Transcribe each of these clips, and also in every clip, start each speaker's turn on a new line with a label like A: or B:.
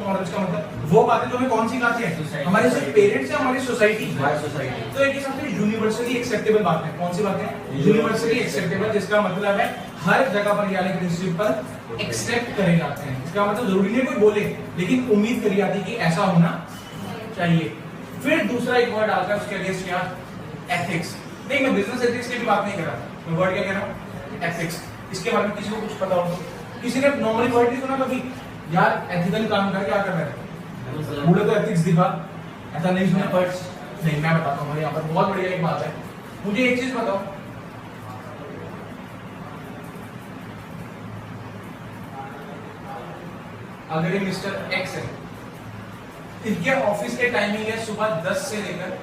A: Morals का मतलब वो बातें जो हमें कौन सिखाती है, हमारे सिर्फ पेरेंट्स या हमारी सोसाइटी। तो एक सबसे यूनिवर्सली एक्सेप्टेबल बात है, कौन सी बात है, यूनिवर्सली एक्सेप्टेबल, जिसका मतलब है हर जगह पर यानी प्रिंसिपल एक्सेप्ट करे जाते हैं। इसका मतलब जरूरी नहीं कोई बोले, लेकिन उम्मीद करी जाती है कि ऐसा होना चाहिए। फिर दूसरा एक वर्ड आता है उसके अगेंस्ट क्या, एथिक्स। नहीं, मैं बिजनेस एथिक्स की भी बात नहीं कर रहा, मैं वर्ड क्या कह रहा हूँ, एथिक्स। इसके बारे में किसी को कुछ पता हो, किसी ने नॉर्मली वर्ड नहीं सुना कभी, यार एथिकल काम कर क्या कर रहा है, बूढ़े को एथिक्स दिखा, ऐसा नहीं सुना वर्ड्स। नहीं, मैं बताता हूँ यहाँ पर बहुत बढ़िया एक बात है। मुझे एक चीज बताओ, अगर ये मिस्टर एक्स है, इनके ऑफिस के टाइमिंग है सुबह 10 से लेकर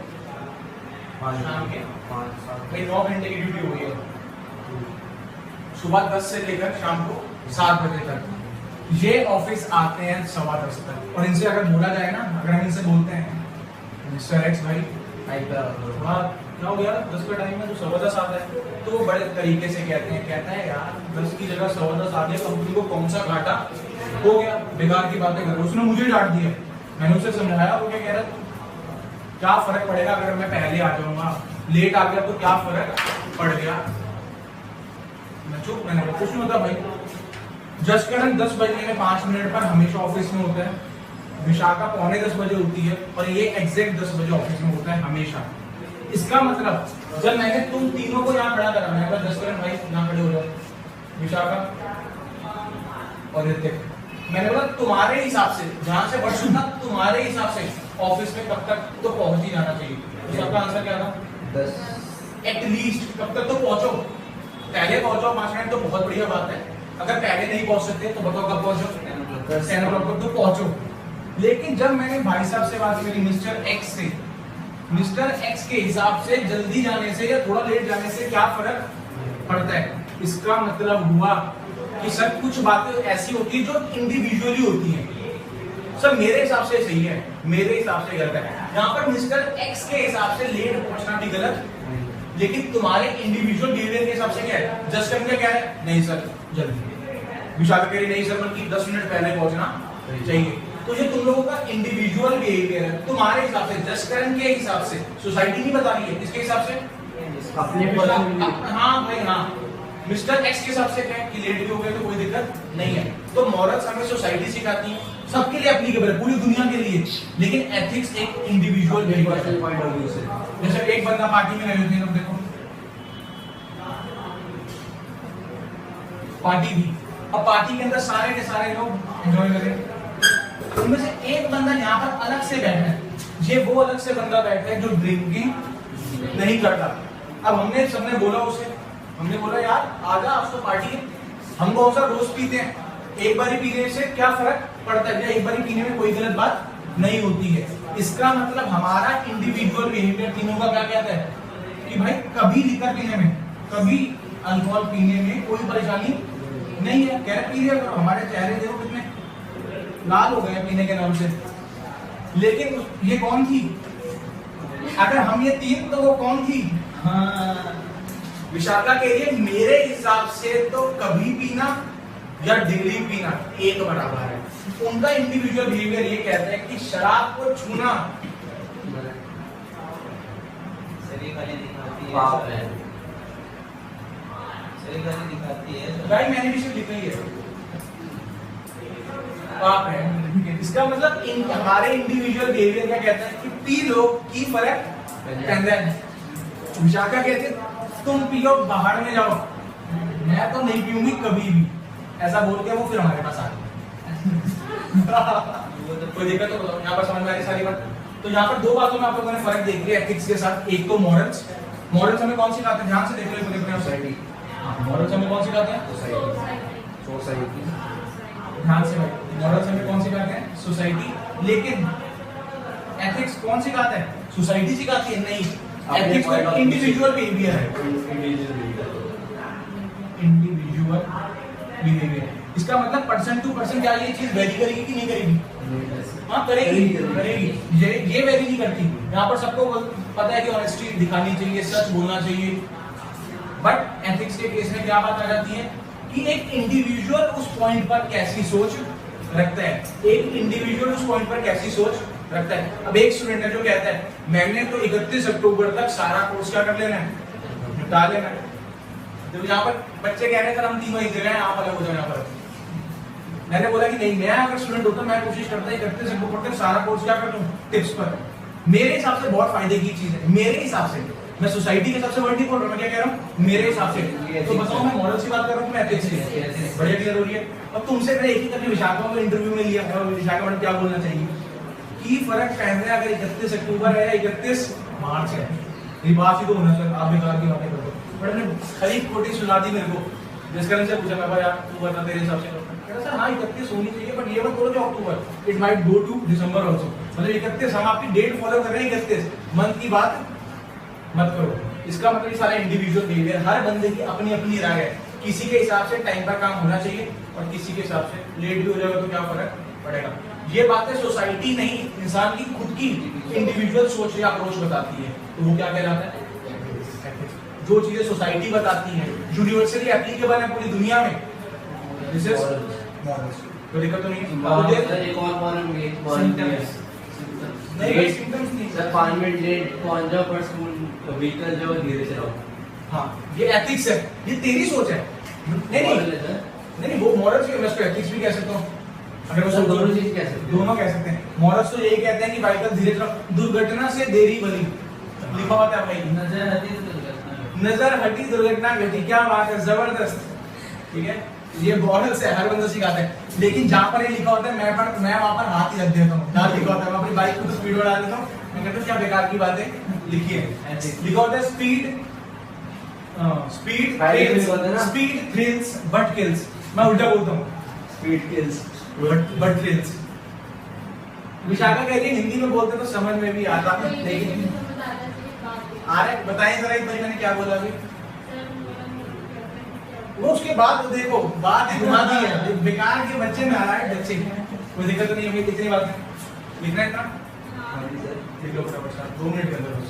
A: शाम के 9 घंटे की ड्यूटी हुई है, सुबह 10 से लेकर शाम को 7 बजे तक। ये ऑफिस आते हैं 10:15 तक। और इनसे अगर बोला जाए ना, अगर हम इनसे बोलते हैं मिस्टर एक्स भाई क्या हो गया, 10 का टाइम है तो 10:15 आता है, तो वो बड़े तरीके से कहते हैं, कहता है यार 10 की जगह 10:15 आ गया, कंपनी को कौन सा घाटा हो गया, बेकार की बातें कर रहे हो। उसने मुझे डांट दिया, मैंने उसे समझाया, वो क्या कह रहा, क्या फर्क पड़ेगा अगर मैं पहले आ जाऊंगा, लेट आ गया तो क्या फर्क पड़ गया। मैं चुप, मैंने कुछ नहीं होता भाई। जसकरण 10 बजने में 5 मिनट पर हमेशा ऑफिस में होता है, विशाखा 9:45 बजे होती है, और ये एग्जैक्ट 10 बजे ऑफिस में होता है हमेशा। इसका मतलब जब मैंने तुम तीनों को यहाँ खड़ा करा, मैंने कहा जसकरण भाई यहाँ खड़े हो जाओ, विशाखा और ऋतिक, मैंने बोला तुम्हारे हिसाब से, जहां से वर्ष था तुम्हारे हिसाब से ऑफिस में कब तक तो पहुंच ही जाना चाहिए। तो सबका आंसर क्या था, 10 एटलीस्ट। कब तक तो पहुंचो, पहले पहुंचो 5 मिनट तो बहुत बढ़िया बात है, अगर पहले नहीं पहुंच सकते तो बताओ कब पहुंचो, 10 o'clock तो पहुंचो। लेकिन जब मैंने भाई साहब से बात करी मिस्टर एक्स से, मिस्टर एक्स के हिसाब से जल्दी जाने से या थोड़ा लेट जाने से क्या फर्क पड़ता है, इसका मतलब हुआ कि सर कुछ बातें ऐसी होती है जो इंडिविजुअली होती हैं। सर मेरे हिसाब से सही है, मेरे हिसाब से गलत है। यहाँ पर मिस्टर एक्स के हिसाब से लेट पहुंचना भी गलत, लेकिन तुम्हारे इंडिविजुअल बिहेवियर के हिसाब से क्या है, जस्ट करके क्या है, नहीं सर जल्दी, विशाखा कह रही नहीं सर बल्कि 10 मिनट पहले पहुंचना चाहिए। तो ये तुम लोगों का इंडिविजुअल बिहेवियर है, तुम्हारे हिसाब से, जसकरण के हिसाब से। सोसाइटी नहीं बता रही है, किसके हिसाब से, अपने। हाँ भाई हाँ, मिस्टर एक्स के हिसाब से क्या है कि लेट भी हो गए तो कोई दिक्कत नहीं है। तो मॉरल्स हमें सोसाइटी सिखाती है, सबके लिए एप्लीकेबल है, पूरी दुनिया के लिए, लेकिन एथिक्स एक individual behaviour point of view से। जैसे एक बंदा पार्टी में गए थे, देखो पार्टी भी, अब पार्टी के अंदर सारे के सारे लोग एंजॉय करें, उनमें से एक बंदा यहाँ पर अलग से बैठा है, ये वो अलग से बंदा बैठा है जो ड्रिंकिंग नहीं करता। अब हमने सबने बोला उसे, हमने बोला यार आजा आज तो पार्टी है, हम कौन सा रोज पीते हैं, एक बारी पीने से क्या फर्क पड़ता है, एक बारी पीने में कोई गलत बात नहीं होती है। इसका मतलब हमारा इंडिविजुअल बिहेवियर तीनों का क्या कहता है कि भाई कभी लिकर पीने में, कभी अल्कोहल पीने में कोई परेशानी नहीं है। कह रहे पी लिया करो, हमारे चेहरे देखो कितने लाल हो गए पीने के नाम से। लेकिन ये कौन थी, अगर हम ये तीन तो वो कौन थी, हाँ विशाखा कह रही है मेरे हिसाब से तो कभी पीना या डेली पीना एक बराबर है। उनका इंडिविजुअल बिहेवियर ये कहता है कि शराब को छूना पाप है, भाई मैंने भी सिर्फ लिखा ही है पाप है। इसका मतलब हमारे इंडिविजुअल बिहेवियर क्या कहता है कि पी लो की फर्क पैदा है। विशाखा कहते तुम पियो बाहर में जाओ, मैं तो नहीं पीऊंगी कभी भी, ऐसा बोल के वो फिर हमारे पास आ गई। कोई दिक्कत तो बताओ, यहाँ पर समझ में आ रही सारी बात। तो यहाँ पर दो बातों में आप लोगों ने फर्क देख लिया एथिक्स के साथ। एक तो मॉरल्स, मॉरल्स हमें कौन सिखाते हैं, ध्यान से देख लो सोसाइटी। मॉरल्स हमें कौन सिखाते हैं, सोसाइटी। ध्यान से भाई, मॉरल्स हमें कौन सिखाते हैं, सोसाइटी। लेकिन एथिक्स कौन सिखाता है, सोसाइटी सिखाती है नहीं। एथिक्स तो इंडिविजुअल बिहेवियर है, इंडिविजुअल बिहेवियर। इसका मतलब पर्सन टू पर्सन क्या ये चीज वेरी करेगी कि नहीं करेगी, हाँ करेगी, करेगी। ये वेरी नहीं करती। यहाँ पर सबको पता है कि ऑनेस्टी दिखानी चाहिए, सच बोलना चाहिए। बट एथिक्स के केस में क्या बात आ जाती है कि एक इंडिविजुअल उस पॉइंट पर कैसी सोच रखता है, एक इंडिविजुअल उस पॉइंट पर कैसी सोच रखता है। अब एक स्टूडेंट है जो कहता है मैंने तो 31 अक्टूबर तक सारा कोर्स क्या कर लेना है, निपटा लेना है। तो यहाँ पर बच्चे कह रहे हैं सर हम तीनों एक जगह हैं, आप अलग हो जाओ। यहाँ पर मैंने बोला कि नहीं, मैं अगर स्टूडेंट होता मैं कोशिश करता 31 अक्टूबर तक सारा कोर्स क्या कर लूं टिप्स पर। मेरे हिसाब से बहुत फायदे की चीज है, मेरे हिसाब से। मैं सोसाइटी के हिसाब से वर्ड नहीं बोल रहा, मैं क्या कह रहा हूँ मेरे हिसाब से। तो बताओ मैं मॉरल्स की बात कर रहा हूँ, मैं एथिक्स की। बढ़िया क्लियर हो रही है। अब तुमसे मैंने एक ही करके विशाखा में इंटरव्यू में लिया है, विशाखा मैडम क्या बोलना चाहिए कि फर्क पहन रहे अगर 31 अक्टूबर है या 31 मार्च है, ये बात ही तो होना चाहिए। आप बेकार की बातें करो, बट मैंने खरी खोटी सुना दी मेरे को। जिस कारण से पूछा मैं भाई यार तू बता तेरे हिसाब से। सर हाँ 31 होनी चाहिए, बट ये मत बोलो कि October, it might go to December also. मतलब 31 हम आपकी डेट फॉलो कर रहे हैं, 31 मंथ की बात मत करो। इसका मतलब ये सारा इंडिविजुअल बिहेवियर, हर बंदे की अपनी अपनी राय है। किसी के हिसाब से टाइम पर काम होना चाहिए और किसी के हिसाब से लेट भी हो जाएगा तो क्या फर्क पड़ेगा। ये बातें सोसाइटी नहीं, इंसान की खुद की इंडिविजुअल सोच या अप्रोच बताती है, तो वो क्या कहलाता है। जो चीजें सोसाइटी बताती है यूनिवर्सली एप्लीकेबल है पूरी दुनिया में, दिस इज मॉरल्स। तो दिक्कत तो नहीं है।
B: एक और मॉरल
A: नहीं सिम्टम्स नहीं
B: सर, 5 मिनट लेट पहुंच जाओ पर स्कूल व्हीकल जो धीरे चलाओ।
A: हाँ ये एथिक्स है, ये तेरी सोच है। नहीं वो मॉरल्स भी, मैं इसको एथिक्स भी कह सकता हूँ। अगर मैं
B: दोनों चीज कह सकते हैं,
A: दोनों कह सकते हैं। मॉरल्स तो यही कहते हैं कि व्हीकल धीरे चलाओ, दुर्घटना से देरी भली लिखा होता है भाई। नजर हटी दुर्घटना घटी, क्या बात है, जबरदस्त। ठीक है, ये मॉरल्स है, हर बंदा सिखाता है। लेकिन जहां पर ये लिखा होता है मैं वहां पर हाथ ही रख देता हूँ। जहां लिखा होता है मैं अपनी बाइक को तो स्पीड बढ़ा देता हूँ, मैं कहता हूँ क्या बेकार की बातें लिखी है। लिखा होता है स्पीड थ्रिल्स बट किल्स। मैं उल्टा बोलता हूँ, speed kills but thrills. Vishakha कह रही है हिंदी में बोलते तो समझ में भी आता, लेकिन अरे बताइए जरा एक बार मैंने क्या बोला अभी। वो उसके बाद देखो बात घुमा दी है, बेकार के बच्चे में आ रहा है बच्चे, कोई दिक्कत नहीं होगी। कितनी बात है लिखना है इतना, लिख लो फटाफट 2 मिनट के अंदर बस।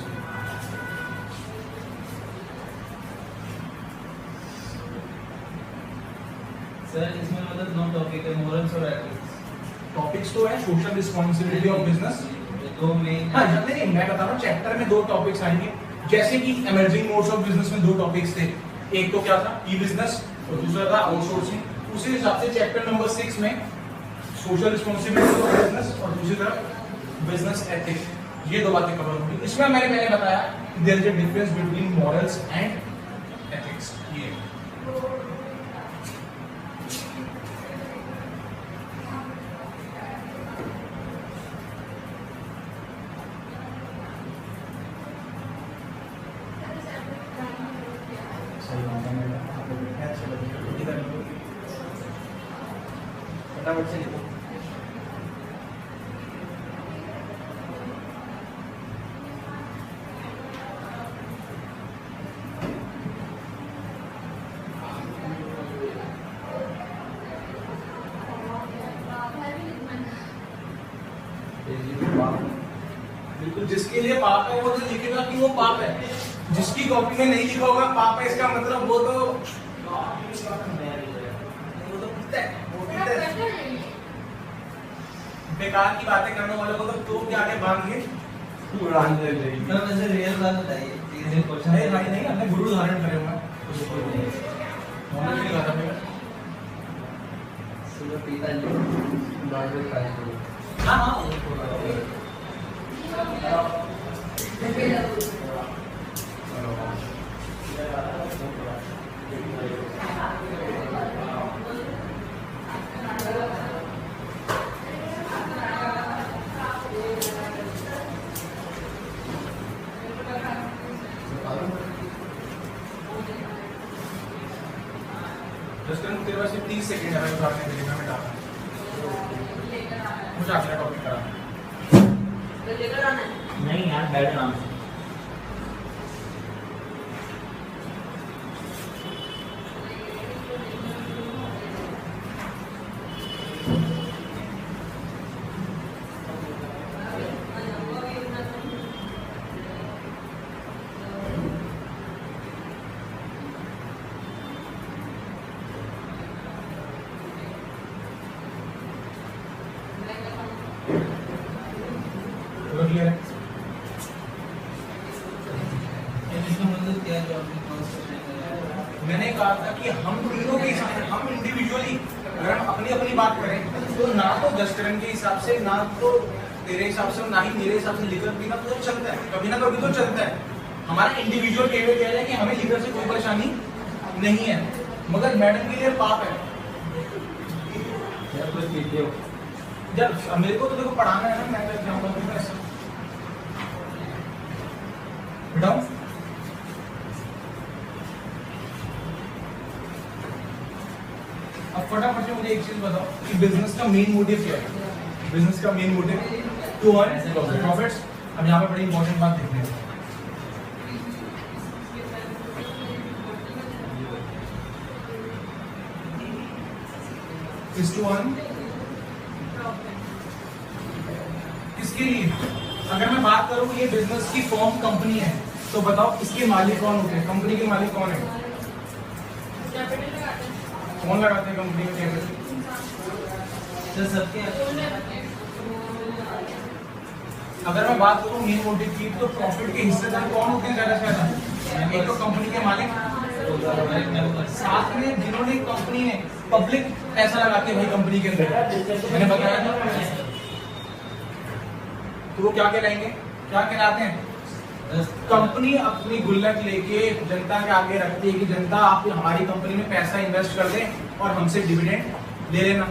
C: सर इसमें मतलब 2 टॉपिक है, मोरल्स और एथिक्स।
A: टॉपिक्स तो है social responsibility of business,
C: 2 main.
A: हाँ नहीं मैं बता रहा हूँ चैप्टर में 2 टॉपिक्स आएंगे। जैसे कि इमर्जिंग मोड्स ऑफ बिजनेस में 2 टॉपिक्स थे, एक तो क्या था ई बिजनेस और दूसरा था आउटसोर्सिंग। उसी हिसाब से चैप्टर नंबर 6 में सोशल रिस्पांसिबिलिटी ऑफ बिजनेस और दूसरी तरफ बिजनेस एथिक्स, ये 2 बातें कवर होंगी। इसमें मैंने बताया there is a difference between morals and ethics. ये फटाफट से लिखो। बिल्कुल, जिसके लिए पाप है वो तो लिखेगा कि वो पाप है। जिसकी कॉपी में नहीं लिखा होगा पाप है, इसका मतलब वो तो बेकार की बातें करने वालों को तो के आगे बांध के
B: उड़ान ले लेगी।
C: सर वैसे रियल बात बताइए, सीधे क्वेश्चन
A: नहीं भाई नहीं, हमने गुरु धारण करे हुए हैं। नॉलेज नहीं खाता मेरा।
B: सुबह पीता नहीं, बाद में खाएंगे।
A: हाँ हाँ तेरे पास 30 सेकंड है मैं उठाने के लिए, मैं मिटा मुझे अगला टॉपिक करा।
C: नहीं यार बैठ आराम से।
A: क्लियर है?
C: इसमें मतलब क्या है जो आपने कॉन्सेप्ट है?
A: मैंने कहा था कि हम तीनों के हिसाब से, हम इंडिविजुअली अगर हम अपनी अपनी बात करें तो ना तो जस्टिन के हिसाब से, ना तो तेरे हिसाब से, ना ही मेरे हिसाब से लिकर पीना तो चलता है, कभी ना कभी तो चलता है। हमारा इंडिविजुअल बिहेवियर कह रहा है कि हमें लिकर से कोई परेशानी नहीं है, मगर मैडम के लिए पाप है।
B: या कुछ पीते हो?
A: जब मेरे को तो देखो पढ़ाना है ना, मैं क्या जाऊंगा ऐसा बताओ। अब फटाफट से मुझे एक चीज बताओ कि बिजनेस का मेन मोटिव क्या है? बिजनेस का main motive to earn profits. अब यहाँ पे बड़ी इंपॉर्टेंट बात देखने हैं, इज टू अर्न किसके लिए? अगर मैं बात करूं ये बिजनेस की फॉर्म कंपनी है, तो बताओ इसके मालिक कौन होते हैं? कंपनी के मालिक कौन है? कौन लगाते हैं कंपनी में कैपिटल?
C: सर सबके
A: अगर मैं बात करूं मेन मोटिव की, तो प्रॉफिट के हिस्सेदार कौन होते हैं ज्यादा से ज्यादा? एक तो कंपनी के मालिक, साथ में जिन्होंने कंपनी में पब्लिक पैसा लगाती है भाई कंपनी के अंदर, मैंने बताया था, तो वो क्या कहलाएंगे? क्या कहलाते हैं? कंपनी अपनी गुल्लक लेके जनता के आगे रखती है कि जनता आप हमारी कंपनी में पैसा इन्वेस्ट कर दें और हमसे डिविडेंड ले लेना।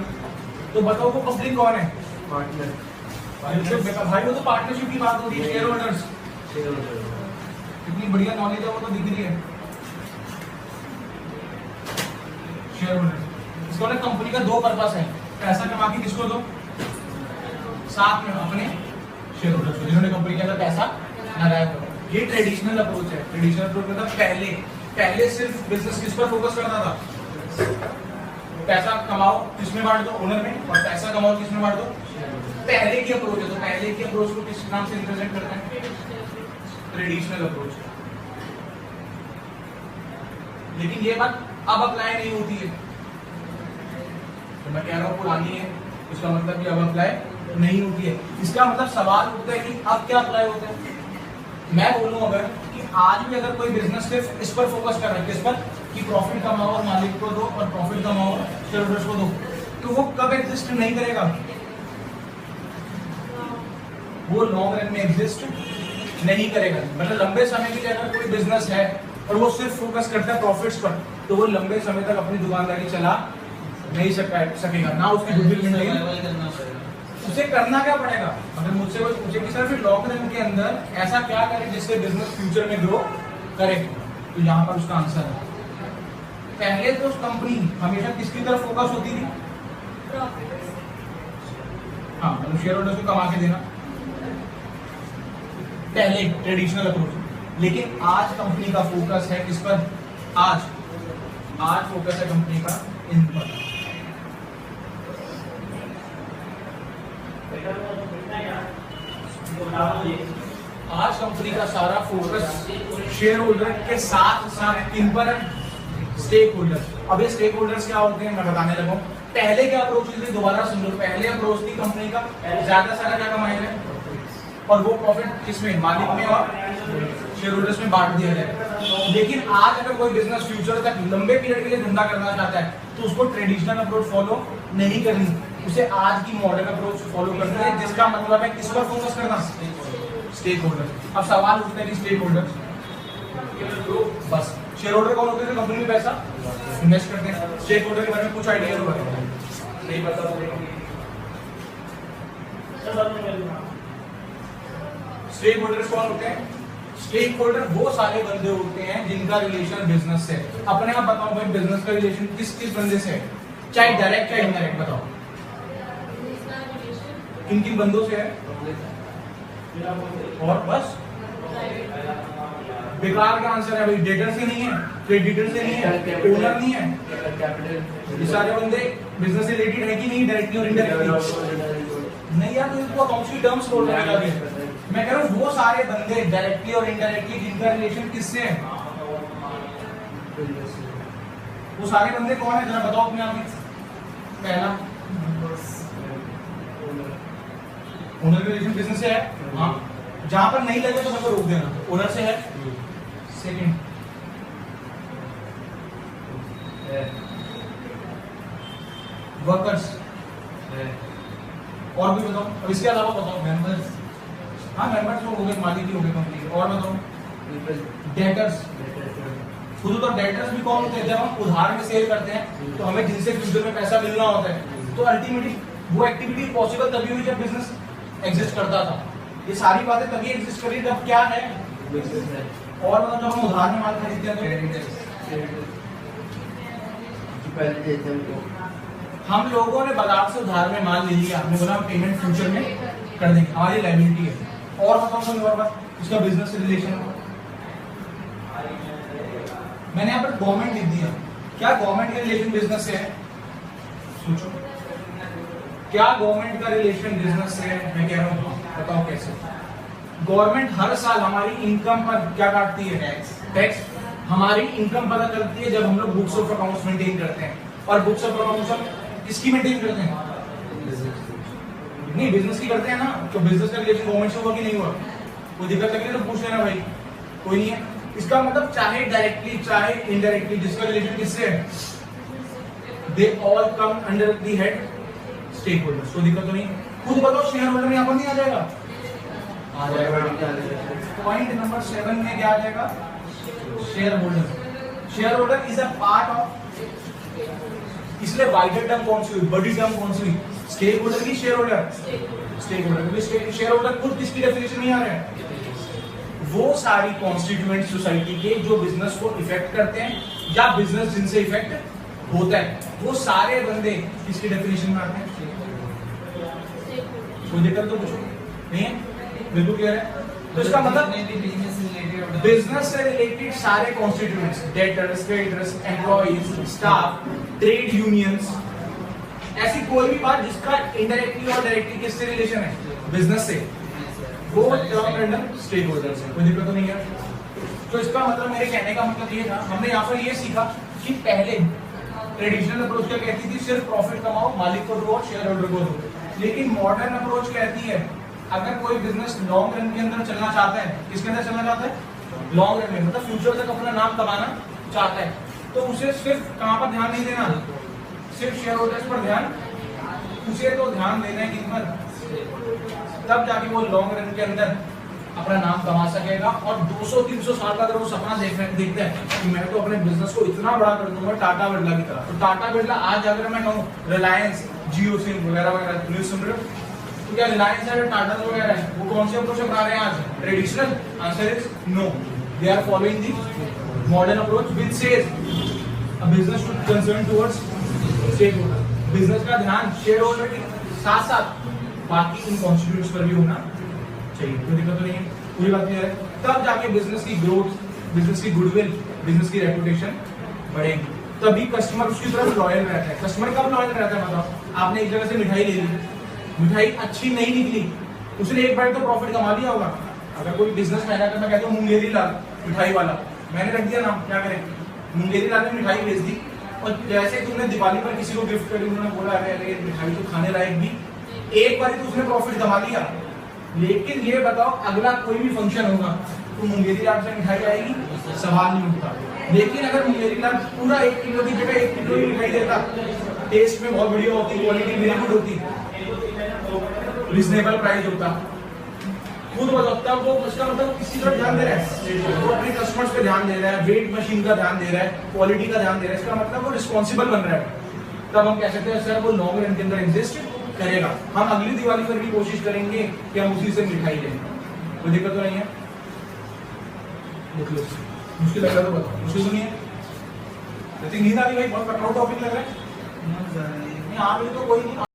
A: तो बताओ वो पब्लिक कौन है?
B: पार्टनर।
A: भाई वो तो पार्टनरशिप की बात हो रही है, शेयर होल्डर्स। कितनी बढ़िया नॉलेज है, वो तो दिख रही है। शेयर होल्डर इसको ना, कंपनी का दो पर्पस है, पैसा कमा के किसको दो? साथ में अपने शेयर होल्डर्स को, जिन्होंने कंपनी के अंदर पैसा लगाया हो। ये ट्रेडिशनल अप्रोच है। ट्रेडिशनल अप्रोच मतलब पहले सिर्फ बिजनेस किस पर फोकस करता था? पैसा कमाओ किसमें बांट दो? ओनर में। और पैसा कमाओ किसमें बांट दो? पहले की अप्रोच है। तो पहले की अप्रोच को किस नाम से रिप्रेजेंट करते हैं? Traditional approach. लेकिन ये बात अब अप्लाई नहीं होती है, तो मैं कह रहा हूँ पुरानी है, इसका मतलब कि अब अप्लाई नहीं होती है। इसका मतलब सवाल उठता है कि अब क्या अप्लाई होता है? मैं बोलूं अगर कि आज भी अगर कोई बिजनेस सिर्फ इस पर फोकस कर रहा है, किस पर? कि प्रॉफिट कमाओ और मालिक को दो, और प्रॉफिट कमाओ और शेयर होल्डर्स को दो, तो वो कब एग्जिस्ट नहीं करेगा? वो लॉन्ग रन में एग्जिस्ट नहीं करेगा। मतलब लंबे समय के लिए अगर कोई बिजनेस है और वो सिर्फ फोकस करता है प्रॉफिट्स पर, तो वो लंबे समय तक अपनी दुकानदारी चला नहीं सकेगा, ना उसकी गुडविल मेंटेन
C: करना पड़ेगा।
A: उसे करना क्या पड़ेगा? अगर मुझसे कोई पूछे कि सर फिर लॉन्ग रन के अंदर ऐसा क्या करें जिससे बिजनेस फ्यूचर में ग्रो करे, तो यहाँ पर उसका आंसर है, पहले तो कंपनी हमेशा किसकी तरफ फोकस होती थी? हाँ, मतलब शेयर होल्डर्स को कमा के देना, पहले ट्रेडिशनल अप्रोच। लेकिन आज कंपनी का फोकस है किस पर? आज फोकस है कंपनी का इन पर। आज कंपनी का सारा फोकस शेयर होल्डर के साथ साथ इन पर है, स्टेक होल्डर्स। अब ये स्टेक होल्डर्स क्या होते हैं मैं बताने लगा हूं। पहले क्या अप्रोच थी, दोबारा सुन लो। पहले अप्रोच थी कंपनी का ज्यादा सारा क्या कमाएगा, और वो प्रॉफिट किसमें? मालिक में और शेयर होल्डर्स में बांट दिया जाए। लेकिन आज अगर कोई बिजनेस फ्यूचर तक लंबे पीरियड के लिए धंधा करना चाहता है, तो उसको ट्रेडिशनल अप्रोच फॉलो नहीं करनी, उसे आज की मॉडर्न अप्रोच फॉलो करनी है, जिसका मतलब है किस पर फोकस करना? Stakeholder. अब सवाल उठता है कि स्टेक होल्डर बस शेयर होल्डर कौन होते हैं? कंपनी में पैसा इन्वेस्ट करते हैं। स्टेक होल्डर के बारे में कुछ आइडिया होगा? नहीं पता। स्टेक होल्डर्स कौन होते हैं? स्टेक होल्डर वो सारे बंदे होते हैं जिनका रिलेशन बिजनेस से। अपने आप बताओ भाई, बिजनेस का रिलेशन किस किस बंदे से है, चाहे डायरेक्ट चाहे इनडायरेक्ट? बताओ किन किन बंदों से है? और बस बेकार का आंसर है भाई, डेटर से नहीं है, क्रेडिटर से नहीं है, ओनर नहीं है।
B: कैपिटल।
A: ये सारे बंदे बिजनेस से रिलेटेड है कि नहीं, डायरेक्टली और इनडायरेक्टली? नहीं यार, तो इनको अकाउंट्स की टर्म्स बोल रहे हैं। मैं कह रहा हूँ वो सारे बंदे डायरेक्टली और इनडायरेक्टली जिनका रिलेशन किससे है, वो सारे बंदे कौन है? जरा बताओ अपने आप में। पहला ओनर का रिलेशन बिजनेस से है, हाँ। जहां पर नहीं लगे तो मेरे को रोक देना। ओनर से है, सेकंड वर्कर्स, और भी बताओ। अब इसके अलावा बताओ।
C: मेंबर्स,
A: हाँ मेंबर्स तो हो गए, मालिक ही हो गए कंपनी के। और बताओ। डेटर्स, खुद तो डेटर्स भी कौन होते हैं? जब हम उधार में सेल करते हैं तो हमें जिनसे फ्यूचर में पैसा मिलना होता है, तो अल्टीमेटली वो एक्टिविटी पॉसिबल तभी हुई जब बिजनेस एग्जिस्ट करता था। ये सारी बातें तभी एग्जिस्ट कर रही है जब क्या है
B: बिजनेस है।
A: और मतलब जब हम उधार में माल खरीदते हैं तो
B: पहले देते हैं उनको।
A: हम लोगों ने बाजार से उधार में माल ले लिया, हमने बोला हम पेमेंट फ्यूचर में कर देंगे, हमारी लायबिलिटी है। और बताओ कोई और बात इसका बिजनेस से रिलेशन। मैंने यहाँ पर गवर्नमेंट लिख दिया, क्या गवर्नमेंट का रिलेशन बिजनेस से है? सोचो, क्या गवर्नमेंट का रिलेशन बिजनेस से है? मैं कह रहा हूँ, बताओ कैसे। गवर्नमेंट हर साल हमारी इनकम पर क्या काटती है? टैक्स। हमारी इनकम पता चलती है जब हम लोग बुक्स ऑफ अकाउंट्स मेंटेन करते हैं। और बुक्स ऑफ अकाउंट्स हम किसकी मेंटेन करते हैं? नहीं, बिजनेस की करते हैं ना। तो बिजनेस का रिलेशन गवर्नमेंट से हुआ कि नहीं हुआ? कोई दिक्कत लगी तो पूछ लेना भाई, कोई नहीं है। इसका मतलब चाहे डायरेक्टली चाहे इनडायरेक्टली जिसका रिलेशन किससे है, they all come under the head stakeholders. कोई दिक्कत तो नहीं। खुद बताओ, शेयर होल्डर यहाँ पर नहीं आ जाएगा?
B: आ जाएगा।
A: पॉइंट नंबर 7 में क्या आ जाएगा? Share holder. Share holder is a part of, इसलिए वाइडर टर्म कौन सी हुई, बड़ी टर्म कौन सी हुई? स्टेक होल्डर की शेयर होल्डर, स्टेक होल्डर। क्योंकि शेयर होल्डर खुद किसकी डेफिनेशन नहीं आ रहा है? वो सारी कॉन्स्टिट्यूएंट सोसाइटी के जो बिजनेस को इफेक्ट करते हैं या बिजनेस जिनसे इफेक्ट होता है, वो सारे बंदे किसकी डेफिनेशन में आते हैं? कोई दिक्कत तो पूछो नहीं है? बिल्कुल क्लियर है। तो इसका मतलब बिजनेस से रिलेटेड सारे constituents, debtors, creditors, employees, staff, trade unions, ऐसी कोई भी बात जिसका इनडायरेक्टली और डायरेक्टली किससे रिलेशन है? बिजनेस से, वो टर्म अंडर स्टेक होल्डर्स है। कोई दिक्कत तो नहीं है। तो इसका मतलब, मेरे कहने का मतलब ये था, हमने यहाँ पर ये सीखा कि पहले ट्रेडिशनल अप्रोच क्या कहती थी? सिर्फ प्रॉफिट कमाओ, मालिक को दो और शेयर होल्डर को दो। लेकिन मॉडर्न अप्रोच कहती है अगर कोई बिजनेस लॉन्ग रन के अंदर चलना चाहता है, किसके अंदर चलना चाहता है? लॉन्ग रन में, मतलब फ्यूचर तक अपना नाम कमाना चाहता है, तो उसे सिर्फ कहाँ पर ध्यान नहीं देना? सिर्फ शेयर होल्डर्स पर ध्यान, उसे तो ध्यान देना है किन पर? तब जाके वो लॉन्ग रन के अंदर अपना नाम कमा सकेगा। और 200-300 साल का अगर वो सपना देखता है कि मैं तो अपने बिजनेस को इतना बड़ा कर दूंगा टाटा बिरला की तरह, तो टाटा बिरला आज अगर मैं कहूँ रिलायंस, जियो सिम वगैरह वगैरह न्यूज सुन रहे हो, तो क्या रिलायंस है, टाटा वगैरह है, वो कौन से अप्रोच अपना रहे हैं आज? Traditional? Answer is no, they are following the modern approach which says a business should concern towards stakeholder. Business का ध्यान शेयर होल्डर के साथ साथ बाकी इन कॉन्स्टिट्यूएंट्स पर भी होना चाहिए। कोई दिक्कत तो नहीं है? पूरी बात क्लियर है? तब जाके बिजनेस की ग्रोथ, बिजनेस की गुडविल, बिजनेस की रेपुटेशन बढ़ेगी। तभी कस्टमर उसकी तरफ लॉयल रहता है। कस्टमर कब लॉयल रहता है? बताओ। आपने एक जगह से मिठाई ले ली, मिठाई अच्छी नहीं निकली, उसने एक बार तो प्रॉफिट कमा लिया होगा। अगर कोई बिजनेस मैनेजर, मैं कहता हूँ मुंगेरी लाल मिठाई वाला, मैंने रख दिया नाम, क्या करें? मुंगेरी लाल ने मिठाई बेच दी, और जैसे तुमने दिवाली पर किसी को गिफ्ट करी, उन्होंने बोला अरे मिठाई तो खाने लायक भी, एक बार तो उसने प्रॉफिट कमा लिया। लेकिन ये बताओ, अगला कोई भी फंक्शन होगा तो मुंगेरी लाल से मिठाई आएगी? सवाल नहीं उठता। लेकिन अगर मुंगेरी लाल पूरा 1 किलो की जगह 1 किलो की मिठाई देता, टेस्ट में बहुत बढ़िया होती, क्वालिटी वेरी गुड होती, रिजनेबल प्राइस होता, खुद बताता, वो उसका मतलब किसी पर ध्यान दे रहा है, वो अपने कस्टमर्स पे ध्यान दे रहा है, वेट मशीन का ध्यान दे रहा है, क्वालिटी का ध्यान दे रहा है, इसका मतलब वो रिस्पॉन्सिबल बन रहा है। तब हम कह सकते हैं सर वो लॉन्ग रन के अंदर एग्जिस्ट करेगा। हम अगली दिवाली पर भी कोशिश करेंगे कि हम उसी से मिठाई लें। कोई दिक्कत तो नहीं है? मुश्किल लग रहा है तो बताओ, मुश्किल तो नहीं है? नींद आ रही भाई, बहुत कठोर टॉपिक लग रहा है।
C: नहीं
A: आप तो कोई नहीं।